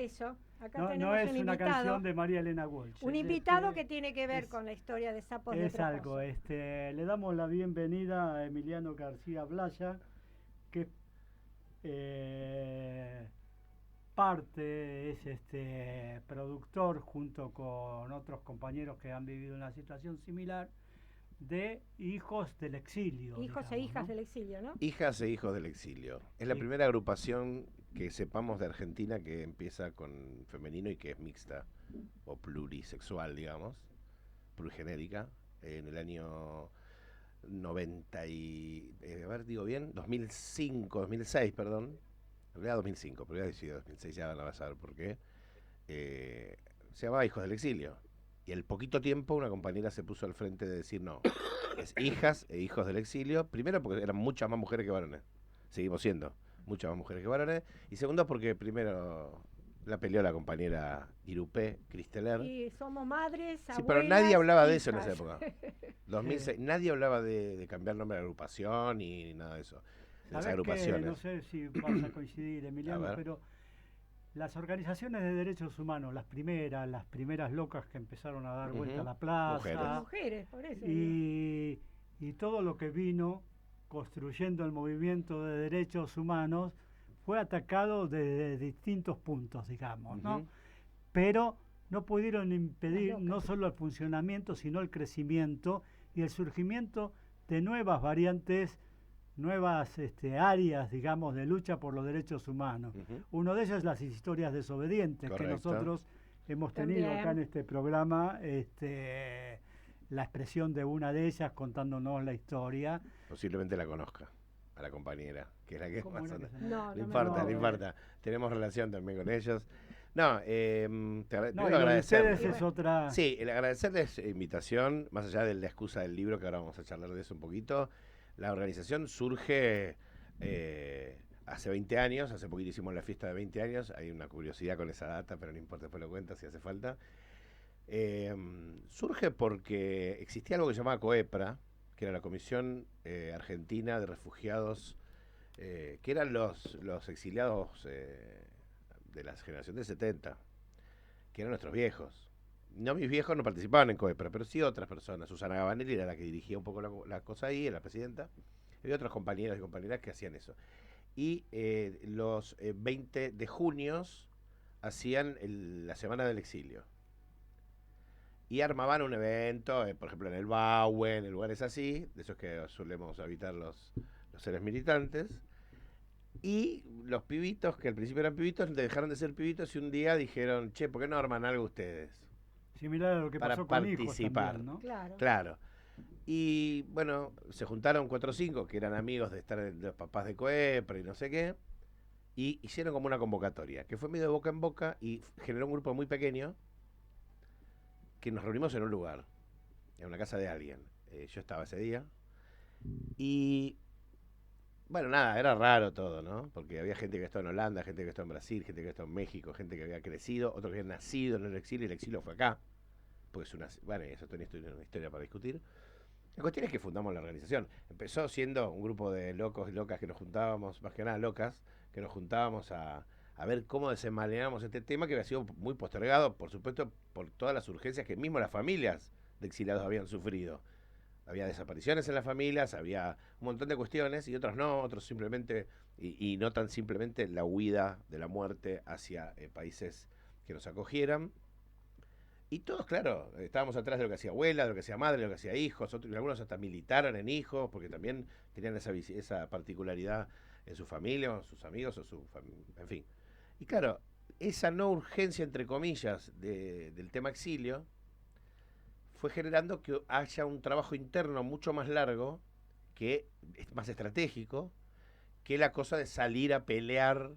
eso. Acá No, tenemos no es un una invitado. canción de María Elena Walsh. Un invitado que tiene que ver con la historia de Sapos de Es otro algo, pozo. le damos la bienvenida a Emiliano García Blaya, que es productor junto con otros compañeros que han vivido una situación similar de Hijos del Exilio. Hijos digamos, e hijas ¿no? del exilio, ¿no? Hijas e hijos del exilio. Es la Sí. primera agrupación que sepamos de Argentina que empieza con femenino y que es mixta o plurisexual, digamos, plurigenérica, en el año 90 y... a ver, digo bien, 2005, 2006, perdón. En realidad 2005, pero voy a decir 2006, ya van a saber por qué. Se llamaba Hijos del Exilio. Y al poquito tiempo una compañera se puso al frente de decir no, es hijas e hijos del exilio. Primero porque eran muchas más mujeres que varones. Seguimos siendo muchas más mujeres que varones. Y segundo porque primero la peleó la compañera Irupé Cristeler. Y somos madres, Sí, abuelas, pero nadie hablaba de hijas. eso en esa época. 2006, nadie hablaba de cambiar el nombre de la agrupación ni nada de eso. De las ¿Sabés qué? agrupaciones. No sé si vas a coincidir, Emiliano, ver. pero las organizaciones de derechos humanos, las primeras locas que empezaron a dar vuelta a la plaza, Mujeres, por eso. y todo lo que vino construyendo el movimiento de derechos humanos fue atacado desde distintos puntos, digamos, ¿no? Pero no pudieron impedir no solo el funcionamiento, sino el crecimiento y el surgimiento de nuevas variantes, nuevas áreas, digamos, de lucha por los derechos humanos. Uno de ellos es las historias desobedientes, que nosotros hemos tenido acá en este programa, la expresión de una de ellas contándonos la historia. Posiblemente la conozca, a la compañera, que es la que más no importa. Tenemos relación también con ellos. No, te agradecerles. Es otra... Sí, el agradecerles la invitación, más allá de la excusa del libro, que ahora vamos a charlar de eso un poquito. La organización surge hace 20 años, hace poquito hicimos la fiesta de 20 años, hay una curiosidad con esa data, pero no importa, después lo cuento si hace falta. Surge porque existía algo que se llamaba COEPRA, que era la Comisión Argentina de Refugiados, que eran los exiliados de la generación del 70, que eran nuestros viejos. No, mis viejos no participaban en COEPRA, pero sí otras personas. Susana Gabanelli era la que dirigía un poco la cosa ahí, era la presidenta. Había otros compañeros y compañeras que hacían eso. Y los 20 de junio hacían la Semana del Exilio. Y armaban un evento, por ejemplo en el Bauen, en lugares así, de esos que solemos habitar los seres militantes. Y los pibitos, que al principio eran pibitos, dejaron de ser pibitos y un día dijeron, che, ¿por qué no arman algo ustedes? Similar a lo que pasó con Hijos también, ¿no? Claro. Y bueno, se juntaron 4 o 5 que eran amigos de estar en los papás de COEPRA y no sé qué, y hicieron como una convocatoria, que fue medio de boca en boca y generó un grupo muy pequeño que nos reunimos en un lugar, en una casa de alguien. Yo estaba ese día. Y bueno, nada, era raro todo, ¿no? Porque había gente que estaba en Holanda, gente que estaba en Brasil, gente que estaba en México, gente que había crecido, otros que habían nacido en el exilio, y el exilio fue acá. Pues bueno, eso es una historia para discutir. La cuestión es que fundamos la organización. Empezó siendo un grupo de locos y locas que nos juntábamos, más que nada locas, que nos juntábamos a ver cómo desenmarañábamos este tema, que había sido muy postergado, por supuesto, por todas las urgencias que mismo las familias de exiliados habían sufrido. Había desapariciones en las familias, había un montón de cuestiones, y otros no, otros simplemente, y no tan simplemente la huida de la muerte hacia países que nos acogieran. Y todos, claro, estábamos atrás de lo que hacía abuela, de lo que hacía madre, de lo que hacía hijos, otros, algunos hasta militaron en hijos, porque también tenían esa particularidad en su familia, o sus amigos, en fin. Y claro, esa no urgencia, entre comillas, del tema exilio, fue generando que haya un trabajo interno mucho más largo, que es más estratégico, que la cosa de salir a pelear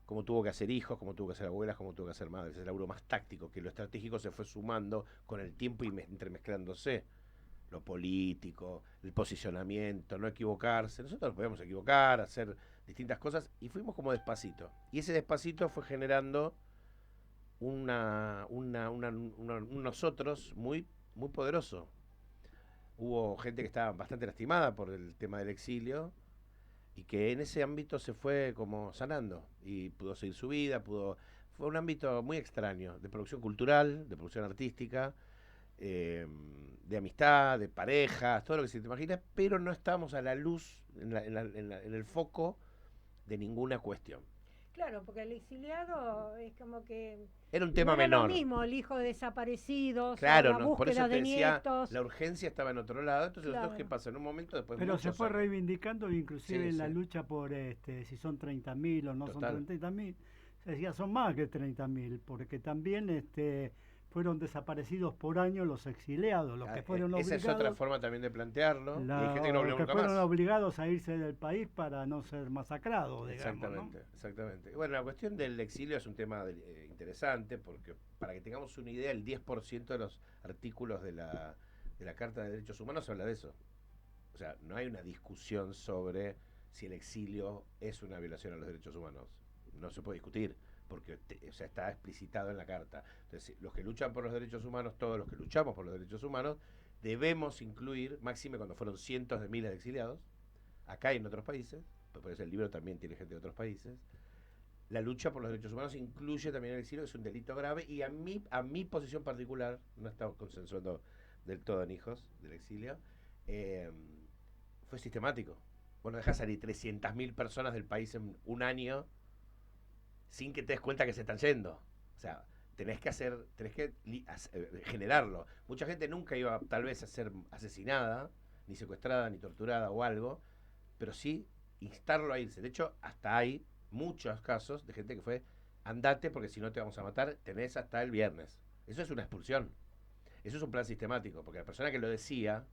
como tuvo que hacer hijos, como tuvo que hacer abuelas, como tuvo que hacer madres. Es el laburo más táctico, que lo estratégico se fue sumando con el tiempo y entremezclándose. Lo político, el posicionamiento, no equivocarse. Nosotros podíamos equivocar, hacer distintas cosas, y fuimos como despacito. Y ese despacito fue generando un nosotros muy, muy poderoso. Hubo gente que estaba bastante lastimada por el tema del exilio, y que en ese ámbito se fue como sanando y pudo seguir su vida, fue un ámbito muy extraño, de producción cultural, de producción artística, de amistad, de parejas, todo lo que se te imagina, pero no estábamos a la luz, en el foco de ninguna cuestión. Claro, porque el exiliado es como que Era un no tema era menor. lo mismo el hijo de desaparecidos, Claro, la no, por eso búsqueda te de decía, nietos. la urgencia estaba en otro lado, entonces nosotros, ¿qué Claro. pasa? En un momento, después Pero se muchos fue años. reivindicando inclusive Sí, en la sí. lucha por si son 30.000 o no Total. son 30.000. Se decía, son más que 30.000, porque también fueron desaparecidos por año los exiliados, los que fueron Esa es otra obligados, forma también de plantearlo, y hay gente que no volvió que nunca fueron más. obligados a irse del país para no ser masacrados, digamos, ¿no? Exactamente, exactamente. Bueno, la cuestión del exilio es un tema interesante, porque para que tengamos una idea, el 10% de los artículos de la Carta de Derechos Humanos habla de eso. O sea, no hay una discusión sobre si el exilio es una violación a los derechos humanos. No se puede discutir, porque o sea, está explicitado en la Carta. Entonces, los que luchan por los derechos humanos, todos los que luchamos por los derechos humanos, debemos incluir, máxime cuando fueron cientos de miles de exiliados, acá y en otros países, por eso el libro también tiene gente de otros países, la lucha por los derechos humanos incluye también el exilio, que es un delito grave, y a mi posición particular, no estamos consensuando del todo en hijos del exilio, fue sistemático. Bueno, dejás salir 300.000 personas del país en un año sin que te des cuenta que se están yendo. O sea, tenés que generarlo. Mucha gente nunca iba tal vez a ser asesinada, ni secuestrada, ni torturada o algo, pero sí instarlo a irse. De hecho, hasta hay muchos casos de gente que fue, andate porque si no te vamos a matar, tenés hasta el viernes. Eso es una expulsión. Eso es un plan sistemático, porque la persona que lo decía,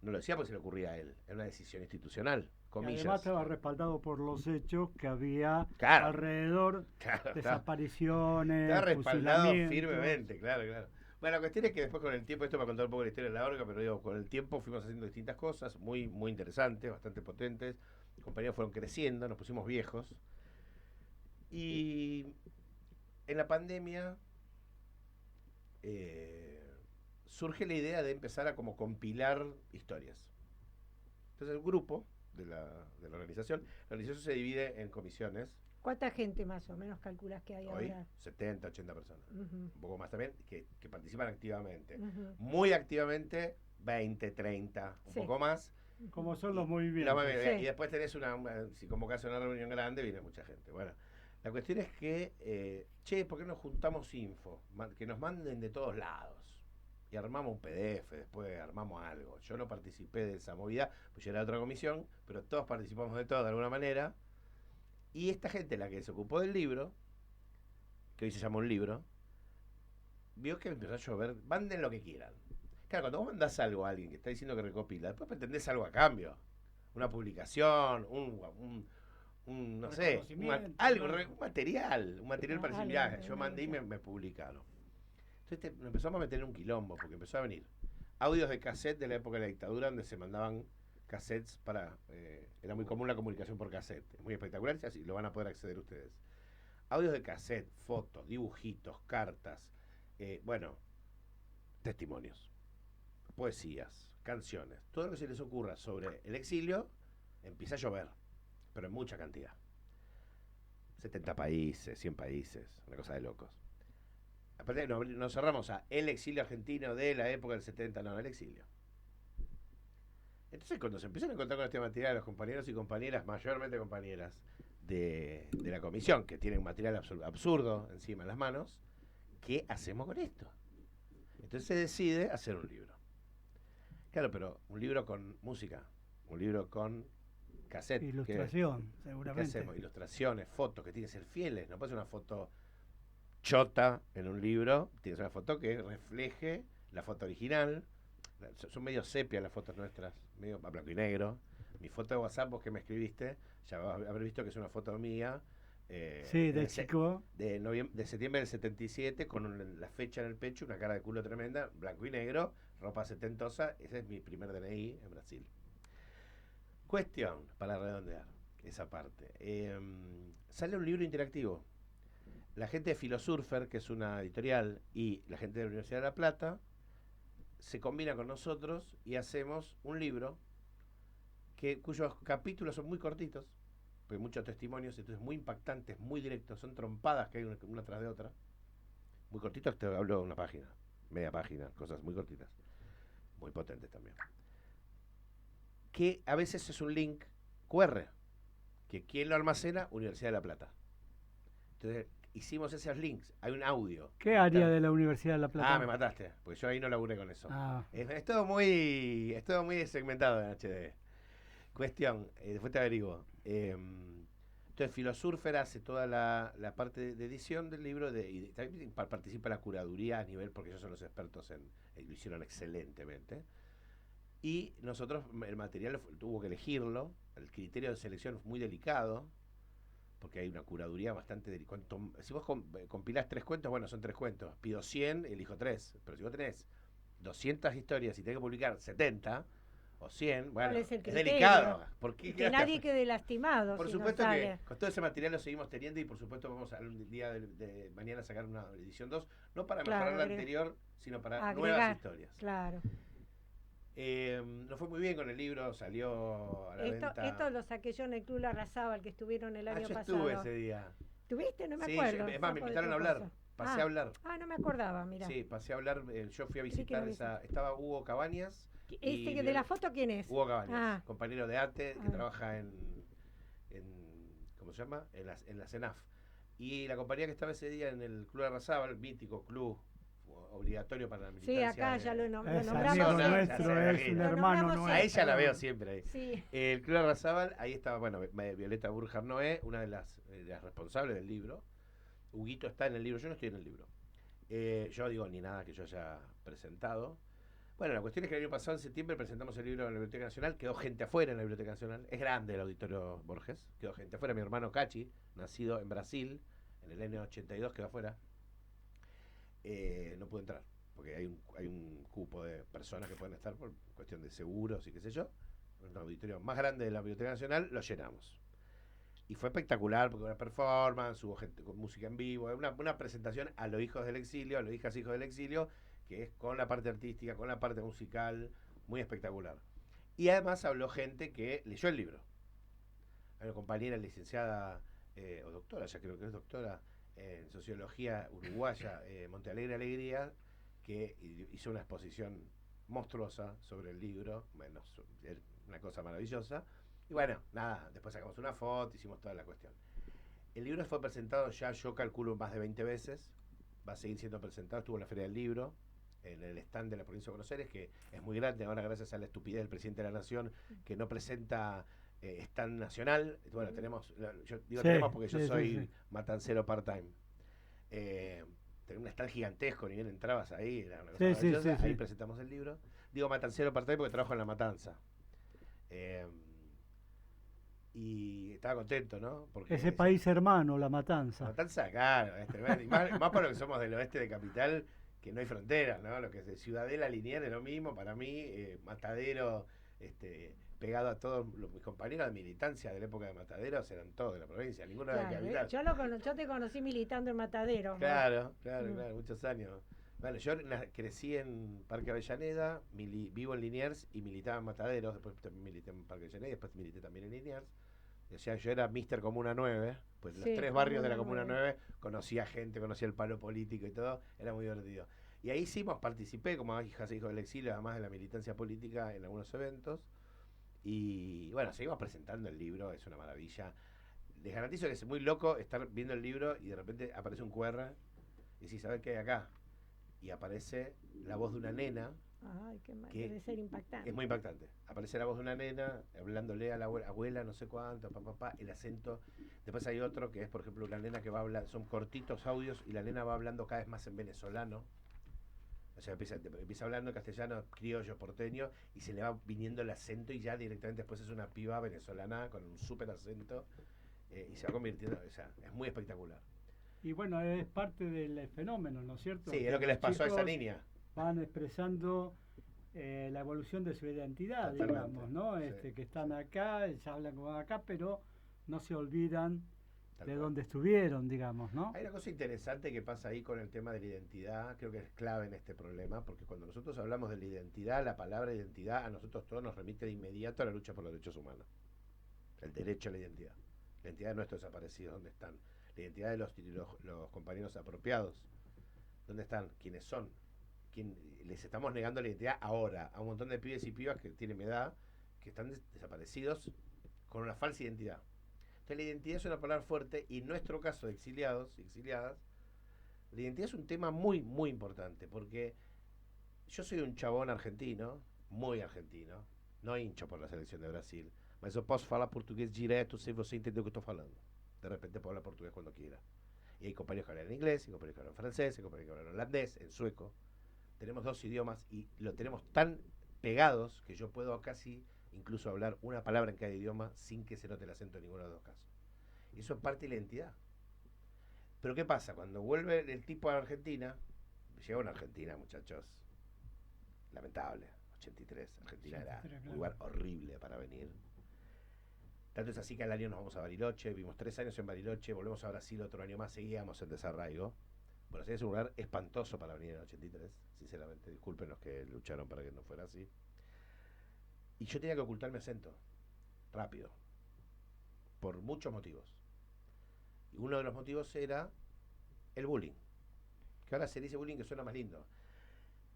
no lo decía porque se le ocurría a él, era una decisión institucional, Y comillas. además estaba respaldado por los hechos que había Claro. alrededor, Claro, desapariciones, está respaldado fusilamientos. firmemente, claro, claro. Bueno, la cuestión es que después con el tiempo, esto para contar un poco la historia de la orga, pero digo, con el tiempo fuimos haciendo distintas cosas, muy, muy interesantes, bastante potentes. Los compañeros fueron creciendo, nos pusimos viejos. Y en la pandemia surge la idea de empezar a como compilar historias. Entonces el grupo de la organización se divide en comisiones. ¿Cuánta gente más o menos calculas que hay Hoy, ahora? 70, 80 personas. Ujú, Un poco más también, que participan activamente. ujú. Muy activamente, 20, 30, un Sí. poco más. Como son los Y movimientos. Sí. y después tenés si convocás a una reunión grande, viene mucha gente. Bueno, la cuestión es que, ¿por qué no juntamos info? Que nos manden de todos lados. Y armamos un PDF, después armamos algo. Yo no participé de esa movida, pues yo era de otra comisión, pero todos participamos de todo de alguna manera. Y esta gente, la que se ocupó del libro, que hoy se llama un libro, vio que empezó a llover, manden lo que quieran. Claro, cuando vos mandás algo a alguien que está diciendo que recopila, después pretendés algo a cambio. Una publicación, no sé, Reconocimiento, algo, ¿no? un material para decir, Algo, mirá, yo mandé y me publicaron. Entonces nos empezamos a meter en un quilombo, porque empezó a venir audios de cassette de la época de la dictadura, donde se mandaban cassettes para... era muy común la comunicación por cassette, es muy espectacular, y así lo van a poder acceder ustedes. Audios de cassette, fotos, dibujitos, cartas, bueno, testimonios, poesías, canciones, todo lo que se les ocurra sobre el exilio, empieza a llover, pero en mucha cantidad. 70 países, 100 países, una cosa de locos. Aparte nos cerramos a el exilio argentino de la época del 70, no, el exilio. Entonces cuando se empiezan a encontrar con este material, los compañeros y compañeras, mayormente compañeras de la comisión, que tienen material absurdo encima en las manos, ¿qué hacemos con esto? Entonces se decide hacer un libro. Claro, pero un libro con música, un libro con cassette. Ilustración, ¿Qué seguramente. hacemos? Ilustraciones, fotos, que tienen que ser fieles. No puede ser una foto chota en un libro, tiene que ser una foto que refleje la foto original. Son medio sepia las fotos nuestras, medio a blanco y negro. Mi foto de WhatsApp, vos que me escribiste, ya habrás visto que es una foto mía. Sí, de chico. De septiembre del 77, con la fecha en el pecho, una cara de culo tremenda, blanco y negro, ropa setentosa. Ese es mi primer DNI en Brasil. Cuestión, para redondear esa parte. Sale un libro interactivo. La gente de Filosurfer, que es una editorial, y la gente de la Universidad de La Plata, se combina con nosotros y hacemos un libro cuyos capítulos son muy cortitos, pues muchos testimonios, entonces muy impactantes, muy directos, son trompadas que hay una tras de otra. Muy cortitos, te hablo de una página, media página, cosas muy cortitas, muy potentes también. Que a veces es un link QR, que ¿quién lo almacena? Universidad de La Plata. Entonces hicimos esos links, hay un audio. ¿Qué área de la Universidad de La Plata? Me mataste, porque yo ahí no laburé con eso. Ah. Es todo muy segmentado en HD. Cuestión, después te averiguo. Entonces Filosurfer hace toda la parte de edición del libro y también participa en la curaduría a nivel, porque ellos son los expertos lo hicieron excelentemente. Y nosotros, el material tuvo que elegirlo, el criterio de selección es muy delicado, porque hay una curaduría bastante delicada. Si vos compilás 3 cuentos, bueno, son 3 cuentos. Pido 100, elijo 3. Pero si vos tenés 200 historias y tenés que publicar 70 o 100, bueno, es delicado. ¿Por qué que nadie quede lastimado. Por supuesto que con todo ese material lo seguimos teniendo y por supuesto vamos a un día de mañana a sacar una edición 2, no para mejorar la anterior, sino para nuevas historias. Claro. Nos fue muy bien con el libro, salió a la venta. Esto lo saqué yo en el Club Larrazábal, que estuvieron el año pasado. Yo estuve ese día. ¿Tuviste? No me acuerdo. Es más, me invitaron a hablar. Pasé a hablar. No me acordaba, mira. Sí, pasé a hablar. Yo fui a visitar estaba Hugo Cabañas. ¿De la foto quién es? Hugo Cabañas, compañero de ATE, que trabaja en ¿cómo se llama? En la CENAF. Y la compañía que estaba ese día en el Club Larrazábal, el mítico club obligatorio para la militancia. Sí, acá ya lo nombramos. Nuestro es un hermano nuestro. A ella la veo siempre ahí. Sí. El Club Larrazábal, ahí estaba, bueno, Violeta Burjar Noé, una de las responsables del libro. Huguito está en el libro, yo no estoy en el libro. Yo digo, ni nada que yo haya presentado. Bueno, la cuestión es que el año pasado, en septiembre, presentamos el libro en la Biblioteca Nacional, quedó gente afuera en la Biblioteca Nacional. Es grande el auditorio Borges, quedó gente afuera. Mi hermano Cachi, nacido en Brasil, en el año 82, quedó afuera. No pudo entrar, porque hay un cupo de personas que pueden estar por cuestión de seguros y qué sé yo. Un auditorio más grande de la Biblioteca Nacional, lo llenamos. Y fue espectacular, porque una performance, hubo gente con música en vivo, una presentación a los hijos del exilio, a los hijas hijos del exilio, que es con la parte artística, con la parte musical, muy espectacular. Y además habló gente que leyó el libro. Hay una compañera licenciada, o doctora, ya creo que es doctora, en sociología uruguaya, Montealegre Alegría, que hizo una exposición monstruosa sobre el libro, bueno, una cosa maravillosa. Y bueno, nada, después sacamos una foto, hicimos toda la cuestión. El libro fue presentado ya, yo calculo, más de 20 veces, va a seguir siendo presentado, estuvo en la Feria del Libro, en el stand de la provincia de Buenos Aires, que es muy grande ahora gracias a la estupidez del presidente de la Nación, que no presenta stand nacional. Bueno, tenemos, yo digo tenemos porque yo soy matancero part-time. Tenía un stand gigantesco, ni bien entrabas ahí, era una cosa maravillosa. Ahí presentamos el libro. Digo matancero part-time porque trabajo en La Matanza. Y estaba contento, ¿no? Porque ese país hermano, La Matanza. La Matanza, claro, es tremendo. Y más para lo que somos del oeste de Capital, que no hay fronteras, ¿no? Lo que es de Ciudadela, Liniers es lo mismo, para mí, Matadero, pegado a todos mis compañeros de militancia de la época de Mataderos, eran todos de la provincia, ninguno de Capital. Yo te conocí militando en Matadero. Claro, muchos años. Bueno, yo crecí en Parque Avellaneda, vivo en Liniers y militaba en Mataderos, después milité en Parque Avellaneda y después milité también en Liniers. O sea, yo era Mr. Comuna 9, pues los 3 barrios de la Comuna 9, conocía gente, conocía el palo político y todo, era muy divertido. Y ahí sí participé como hijas e hijos del exilio, además de la militancia política en algunos eventos. Y bueno, seguimos presentando el libro, es una maravilla. Les garantizo que es muy loco estar viendo el libro y de repente aparece un QR y decís, a ver qué hay acá. Y aparece la voz de una nena. Ay, qué mal, debe ser impactante. Es muy impactante. Aparece la voz de una nena hablándole a la abuela, no sé cuánto, el acento. Después hay otro que es, por ejemplo, una nena que va a hablar, son cortitos audios y la nena va hablando cada vez más en venezolano. O sea, empieza hablando en castellano, criollo, porteño, y se le va viniendo el acento y ya directamente después es una piba venezolana con un súper acento y se va convirtiendo, o sea, es muy espectacular. Y bueno, es parte del fenómeno, ¿no es cierto? Sí, es lo que les pasó a esa niña. Van expresando la evolución de su identidad, totalmente, digamos, ¿no? Sí. Que están acá, ya hablan como acá, pero no se olvidan Tal de cual. dónde estuvieron, digamos, ¿no? Hay una cosa interesante que pasa ahí con el tema de la identidad, creo que es clave en este problema, porque cuando nosotros hablamos de la identidad, la palabra identidad a nosotros todos nos remite de inmediato a la lucha por los derechos humanos. El derecho a la identidad. La identidad de nuestros desaparecidos, ¿dónde están? La identidad de los compañeros apropiados, ¿dónde están? ¿Quiénes son? Les estamos negando la identidad ahora a un montón de pibes y pibas que tienen mi edad, que están desaparecidos con una falsa identidad. Entonces la identidad es una palabra fuerte y en nuestro caso de exiliados y exiliadas, la identidad es un tema muy, muy importante, porque yo soy un chabón argentino, muy argentino, no hincho por la selección de Brasil, mas eu posso falar português direto sem você entender o que eu estou falando. De repente puedo hablar portugués cuando quiera. Y hay compañeros que hablan inglés, hay compañeros que hablan francés, hay compañeros que hablan holandés, en sueco. Tenemos 2 idiomas y lo tenemos tan pegados que yo puedo casi incluso hablar una palabra en cada idioma sin que se note el acento en ninguno de los dos casos. Y eso es parte de la identidad. Pero ¿qué pasa? Cuando vuelve el tipo a Argentina, llega una Argentina, muchachos, lamentable, 83, Argentina 83, era un lugar horrible para venir. Tanto es así que al año nos vamos a Bariloche, vivimos 3 años en Bariloche, volvemos a Brasil otro año más, seguíamos en desarraigo. Buenos Aires es un lugar espantoso para venir en el 83, sinceramente, disculpen los que lucharon para que no fuera así. Y yo tenía que ocultar mi acento, rápido, por muchos motivos. Y uno de los motivos era el bullying, que ahora se dice bullying que suena más lindo.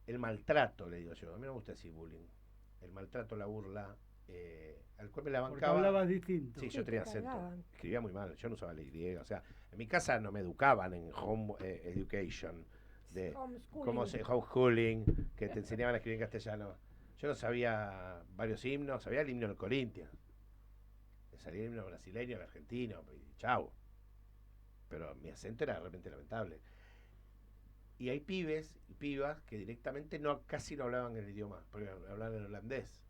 El maltrato, le digo yo, a mí no me gusta decir bullying. El maltrato, la burla, al cual me la bancaba. Porque hablabas distinto. Sí, yo tenía acento, escribía muy mal, yo no usaba la Y, o sea, en mi casa no me educaban en home education, de homeschooling, que te enseñaban a escribir en castellano. Yo no sabía varios himnos, sabía el himno del Corinthians, sabía el himno brasileño, el argentino, y chau. Pero mi acento era realmente lamentable. Y hay pibes y pibas que directamente casi no hablaban el idioma, porque hablaban en holandés.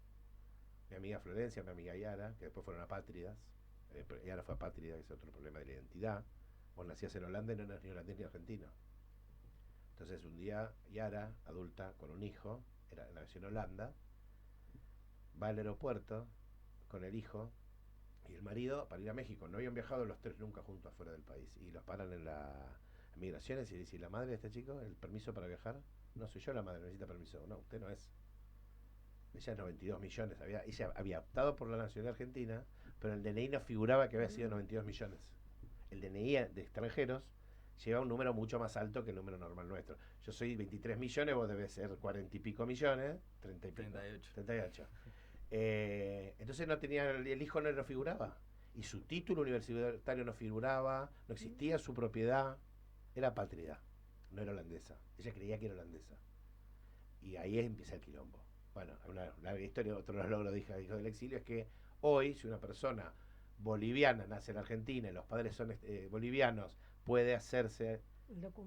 Mi amiga Florencia, mi amiga Yara, que después fueron apátridas. Yara fue apátrida, que es otro problema de la identidad. Vos nacías en Holanda y no eras ni holandés ni argentino. Entonces un día Yara, adulta, con un hijo, nació en Holanda, va al aeropuerto con el hijo y el marido para ir a México. No habían viajado los 3 nunca juntos afuera del país. Y los paran en las migraciones y dicen, ¿la madre de este chico? ¿El permiso para viajar? No, soy yo la madre, necesita permiso. No, usted no es. Ella es 92 millones. Ella había optado por la nacionalidad argentina, pero en el DNI no figuraba que había sido 92 millones. El DNI de extranjeros lleva un número mucho más alto que el número normal nuestro. Yo soy 23 millones, vos debes ser 40 y pico millones, 30 y pico. 38. Entonces no tenía, el hijo no figuraba. Y su título universitario no figuraba, no existía su propiedad. Era apátrida, no era holandesa. Ella creía que era holandesa. Y ahí empieza el quilombo. Bueno, una larga historia, otro de los logros de hijo del exilio es que hoy, si una persona boliviana nace en Argentina y los padres son bolivianos, puede hacerse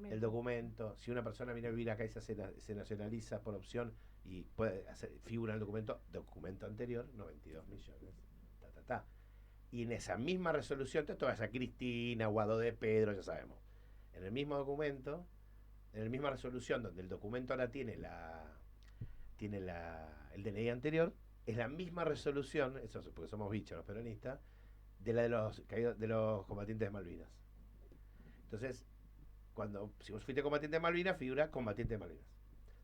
el documento. Si una persona viene a vivir acá y se nacionaliza por opción y puede figura en el documento anterior, 92 millones. Y en esa misma resolución, toda esa Cristina, Guado de Pedro, ya sabemos. En el mismo documento, en la misma resolución donde el documento ahora tiene el DNI anterior, es la misma resolución, eso porque somos bichos los peronistas, de la de los combatientes de Malvinas. Entonces, si vos fuiste combatiente de Malvinas, figura combatiente de Malvinas.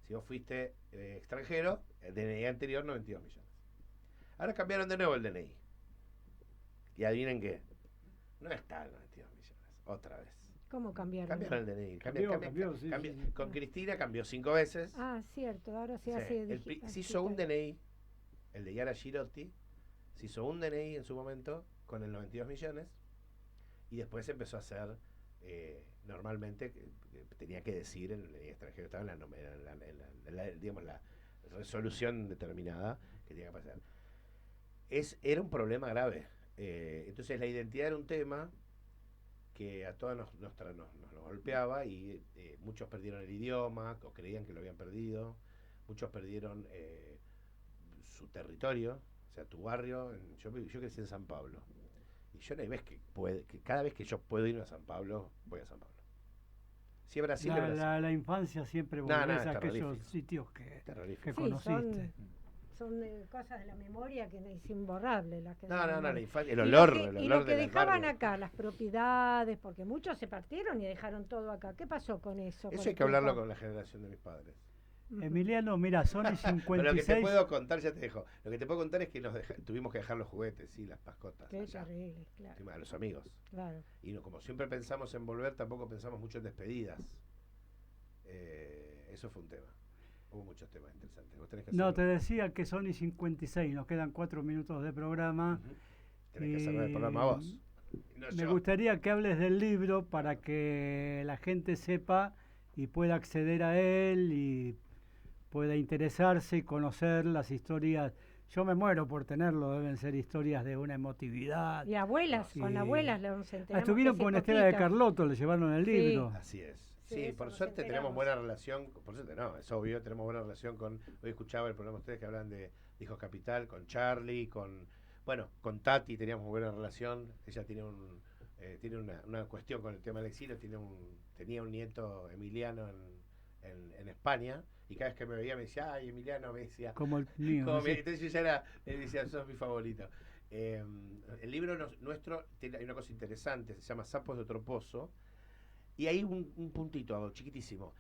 Si vos fuiste extranjero, el DNI anterior, 92 millones. Ahora cambiaron de nuevo el DNI. Y adivinen qué, no está el 92 millones, otra vez. ¿Cómo cambiaron? Cambiaron el DNI. Cambió, sí. Con Cristina cambió 5 veces. Ah, cierto, ahora se hace... Se hizo un DNI, el de Yara Girotti, se hizo un DNI en su momento con el 92 millones y después empezó a hacer, normalmente, tenía que decir en el DNI extranjero, estaba en la resolución determinada que tenía que pasar. Era un problema grave. Entonces la identidad era un tema que a todos nos golpeaba y muchos perdieron el idioma o creían que lo habían perdido, muchos perdieron su territorio, o sea, tu barrio. Yo crecí en San Pablo y yo no hay vez que cada vez que yo puedo ir a San Pablo, voy a San Pablo. Si Brasil, la infancia siempre volvés a aquellos sitios que conociste. Son cosas de la memoria que es imborrable. La infancia, el olor. Y lo que dejaban acá, las propiedades, porque muchos se partieron y dejaron todo acá. ¿Qué pasó con eso? Eso hay que hablarlo con la generación de mis padres. Emiliano, mira, son y Pero lo que te 56. puedo contar, ya te dejo. Lo que te puedo contar es que tuvimos que dejar los juguetes, sí, las mascotas. Qué allá. terrible, claro. Encima de los amigos. Claro. Y no, como siempre pensamos en volver, tampoco pensamos mucho en despedidas. Eso fue un tema. Hubo muchos temas interesantes. Vos tenés que No, hacerlo. te decía que son y 56, nos quedan 4 minutos de programa. Ujú. Tenés que hacer el programa vos. No Me yo. gustaría que hables del libro para que la gente sepa y pueda acceder a él y pueda interesarse y conocer las historias. Yo me muero por tenerlo, deben ser historias de una emotividad. Y abuelas, Sí. con abuelas nos enteramos. Estuvieron que hace con Estela de poquito. Carlotto, le llevaron el Sí. libro. Así es. Sí, Sí, eso por nos suerte tenemos enteramos. buena relación. Por suerte no, es obvio, tenemos buena relación con. Hoy escuchaba el programa de ustedes que hablan de Hijos Capital, con Charlie, con Tati teníamos buena relación. Ella tiene tiene una cuestión con el tema del exilio, tenía un nieto Emiliano en España, y cada vez que me veía me decía, ay, Emiliano, me decía. Como el mío. Como sí. entonces yo ya le decía, sos mi favorito. El libro nuestro hay una cosa interesante, se llama Sapos de otro pozo, y hay un puntito chiquitísimo.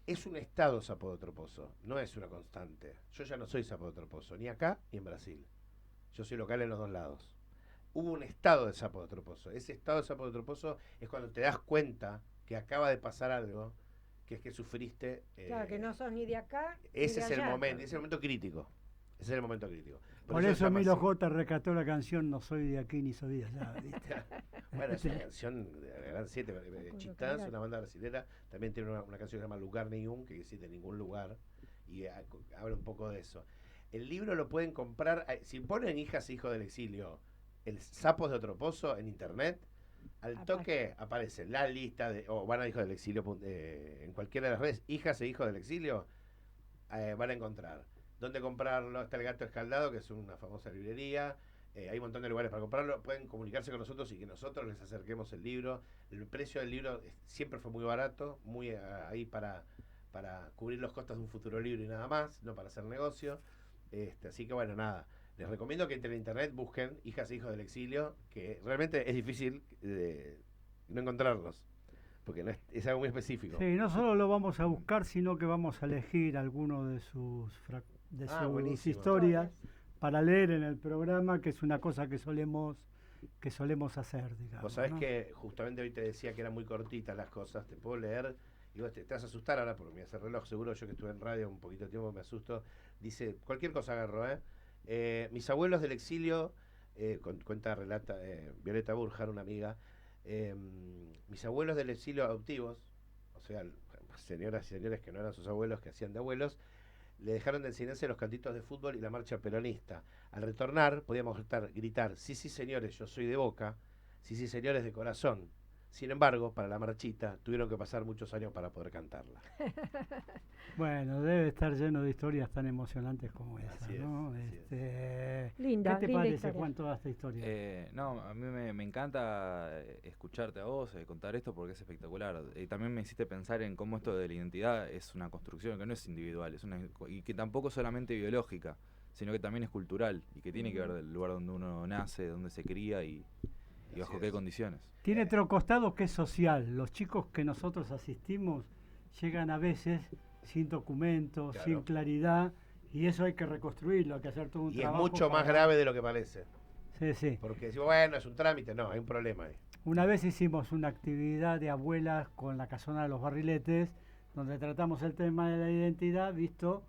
Es un estado Sapo de otro pozo, no es una constante. Yo ya no soy Sapo de otro pozo, ni acá ni en Brasil. Yo soy local en los dos lados. Hubo un estado de Sapo de otro pozo. Ese estado de Sapo de otro pozo es cuando te das cuenta que acaba de pasar algo, que es que sufriste. Claro, que no sos ni de acá. ni Ese de es el allá. momento, ese es el momento crítico. Ese es el momento crítico. Por se eso llama Emilio así. J rescató la canción No soy de aquí ni soy de allá, ¿viste? Bueno, es una canción de la Gran 7, Chitans, claro. una banda brasilera, también tiene una canción que se llama Lugar Nenhum, que quiere decir de ningún lugar, y habla un poco de eso. El libro lo pueden comprar, si ponen Hijas e Hijos del Exilio, el Sapos de otro pozo en internet, al toque aparece la lista o van a Hijos del Exilio, en cualquiera de las redes, Hijas e Hijos del Exilio, van a encontrar dónde comprarlo. Está el Gato Escaldado, que es una famosa librería. Hay un montón de lugares para comprarlo. Pueden comunicarse con nosotros y que nosotros les acerquemos el libro. El precio del libro siempre fue muy barato, muy ahí para cubrir los costos de un futuro libro y nada más, no para hacer negocio. Así que bueno, nada. Les recomiendo que entren en internet, busquen Hijas e Hijos del Exilio, que realmente es difícil no encontrarlos, porque no es algo muy específico. Sí, no solo lo vamos a buscar, sino que vamos a elegir alguno de sus buenísimo. historias para leer en el programa, que es una cosa que solemos hacer, digamos. Vos sabés ¿no? que justamente hoy te decía que eran muy cortitas las cosas, te puedo leer, y vos te vas a asustar ahora porque me hace reloj, seguro yo que estuve en radio un poquito de tiempo me asusto. Dice, cualquier cosa agarro, mis abuelos del exilio, relata Violeta Burjar, una amiga, mis abuelos del exilio adoptivos, o sea, señoras y señores que no eran sus abuelos, que hacían de abuelos, le dejaron de enseñarse los cantitos de fútbol y la marcha peronista. Al retornar podíamos gritar, sí, sí, señores, yo soy de Boca, sí, sí, señores, de corazón. Sin embargo, para la marchita tuvieron que pasar muchos años para poder cantarla. Bueno, debe estar lleno de historias tan emocionantes como esa, Así es, ¿no? así es. Linda, ¿Qué te linda parece, historia. Juan, toda esta historia? No, a mí me encanta escucharte a vos, contar esto porque es espectacular. Y también me hiciste pensar en cómo esto de la identidad es una construcción que no es individual, y que tampoco es solamente biológica, sino que también es cultural y que tiene que ver del lugar donde uno nace, donde se cría y bajo qué condiciones. Tiene otro costado que es social. Los chicos que nosotros asistimos llegan a veces sin documentos, Claro. sin claridad, y eso hay que reconstruirlo, hay que hacer todo un Y es trabajo. mucho más para- grave de lo que parece. Sí, sí. Porque decimos, bueno, es un trámite. No, hay un problema ahí. Una vez hicimos una actividad de abuelas con la Casona de los Barriletes, donde tratamos el tema de la identidad visto